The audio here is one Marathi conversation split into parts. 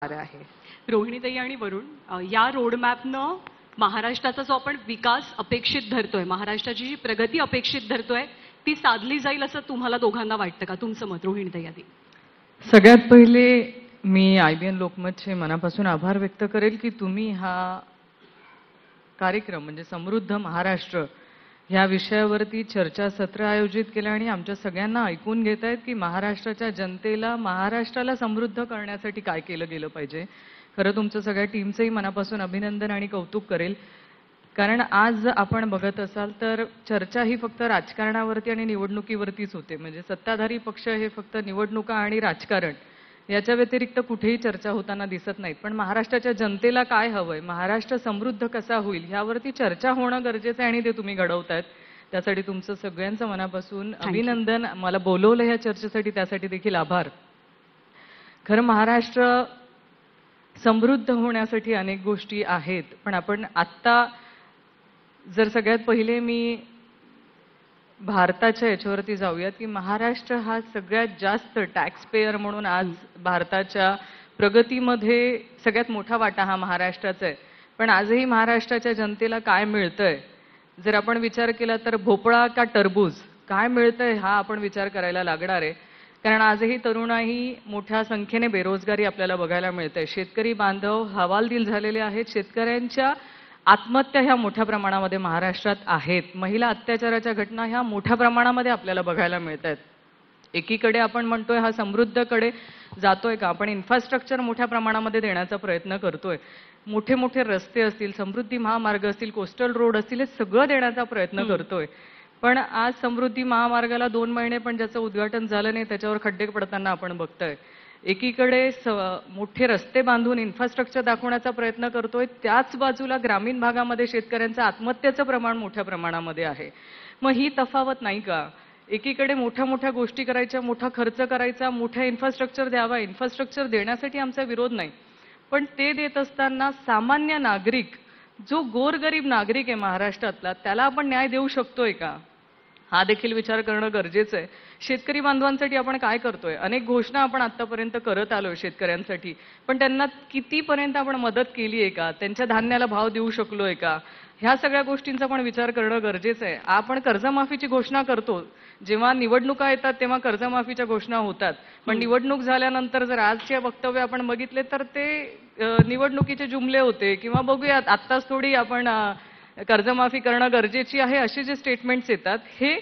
आहे. रोहिणीताई आणि वरुण, या रोडमॅपनं महाराष्ट्राचा जो आपण विकास अपेक्षित धरतोय, महाराष्ट्राची जी प्रगती अपेक्षित धरतोय, ती साधली जाईल असं तुम्हाला दोघांना वाटतं का? तुमचं मत रोहिणीताई आधी. सगळ्यात पहिले मी IBN लोकमतचे मनापासून आभार व्यक्त करेल की तुम्ही हा कार्यक्रम म्हणजे समृद्ध महाराष्ट्र ह्या विषयावरती चर्चासत्र आयोजित केलं आणि आमच्या सगळ्यांना ऐकून घेतायत की महाराष्ट्राच्या जनतेला, महाराष्ट्राला समृद्ध करण्यासाठी काय केलं गेलं पाहिजे. खरं तुमचं सगळ्या टीमचंही मनापासून अभिनंदन आणि कौतुक करेल. कारण आज आपण बघत असाल तर चर्चा ही फक्त राजकारणावरती आणि निवडणुकीवरतीच होते. म्हणजे सत्ताधारी पक्ष हे फक्त निवडणुका आणि राजकारण याच्या व्यतिरिक्त कुठेही चर्चा होताना दिसत नाहीत. पण महाराष्ट्राच्या जनतेला काय हवंय, महाराष्ट्र समृद्ध कसा होईल ह्यावरती चर्चा होणं गरजेचं आहे आणि ते तुम्ही घडवतायत. त्यासाठी तुमचं सगळ्यांचं मनापासून अभिनंदन. मला बोलवलं ह्या चर्चेसाठी, त्यासाठी देखील आभार. खरं महाराष्ट्र समृद्ध होण्यासाठी अनेक गोष्टी आहेत, पण आपण आत्ता जर सगळ्यात पहिले मी भारताच्या याच्यावरती जाऊयात की महाराष्ट्र हा सगळ्यात जास्त टॅक्स पेयर म्हणून आज भारताच्या प्रगतीमध्ये सगळ्यात मोठा वाटा हा महाराष्ट्राचा आहे. पण आजही महाराष्ट्राच्या जनतेला काय मिळतंय जर आपण विचार केला तर भोपळा का टरबूज काय मिळतंय हा आपण विचार करायला लागणार आहे. कारण आजही तरुणाई मोठ्या संख्येने बेरोजगारी आपल्याला बघायला मिळते. शेतकरी बांधव हवालदिल झालेले आहेत. शेतकऱ्यांच्या आत्महत्या ह्या मोठ्या प्रमाणामध्ये महाराष्ट्रात आहेत. महिला अत्याचाराच्या घटना ह्या मोठ्या प्रमाणामध्ये आपल्याला बघायला मिळत आहेत. एकीकडे आपण म्हणतोय हा समृद्धकडे जातोय का, आपण इन्फ्रास्ट्रक्चर मोठ्या प्रमाणामध्ये देण्याचा प्रयत्न करतोय. मोठे मोठे रस्ते असतील, समृद्धी महामार्ग असतील, कोस्टल रोड असतील, हे सगळं देण्याचा प्रयत्न करतोय. पण आज समृद्धी महामार्गाला 2 महिने पण ज्याचं उद्घाटन झालं नाही, त्याच्यावर खड्डे पडताना आपण बघतोय. एकीकडे मोठे रस्ते बांधून इन्फ्रास्ट्रक्चर दाखवण्याचा प्रयत्न करतोय, त्याच बाजूला ग्रामीण भागामध्ये शेतकऱ्यांचं आत्महत्येचं प्रमाण मोठ्या प्रमाणामध्ये आहे. मग ही तफावत नाही का? एकीकडे मोठ्या मोठ्या गोष्टी करायच्या, मोठा खर्च करायचा, मोठ्या इन्फ्रास्ट्रक्चर द्यावा. इन्फ्रास्ट्रक्चर देण्यासाठी आमचा विरोध नाही, पण ते देत असताना सामान्य नागरिक, जो गोरगरीब नागरिक आहे महाराष्ट्रातला, त्याला आपण न्याय देऊ शकतोय का, हा देखील विचार करणं गरजेचं आहे. शेतकरी बांधवांसाठी आपण काय करतोय? अनेक घोषणा आपण आतापर्यंत करत आलोय शेतकऱ्यांसाठी, पण त्यांना कितीपर्यंत आपण मदत केली आहे का? त्यांच्या धान्याला भाव देऊ शकलोय का? ह्या सगळ्या गोष्टींचा पण विचार करणं गरजेचं आहे. आपण कर्जमाफीची घोषणा करतो, जेव्हा निवडणुका येतात तेव्हा कर्जमाफीच्या घोषणा होतात, पण निवडणूक झाल्यानंतर जर आजचे वक्तव्य आपण बघितले तर ते निवडणुकीचे जुमले होते. किंवा बघूयात आत्ताच थोडी आपण कर्जमाफी करणं गरजेची आहे असे जे स्टेटमेंट्स येतात, हे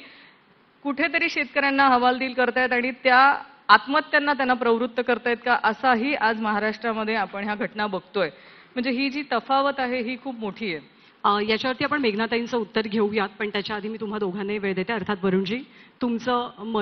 कुठेतरी शेतकऱ्यांना हवालदिल करतायत आणि त्या आत्महत्यांना त्यांना प्रवृत्त करतायत का, असाही आज महाराष्ट्रामध्ये आपण ह्या घटना बघतोय. म्हणजे ही जी तफावत आहे ही खूप मोठी आहे. याच्यावरती आपण मेघनाताईंचं उत्तर घेऊयात, पण त्याच्या आधी मी तुम्हा दोघांनाही वेळ देते. अर्थात वरुणजी, तुमचं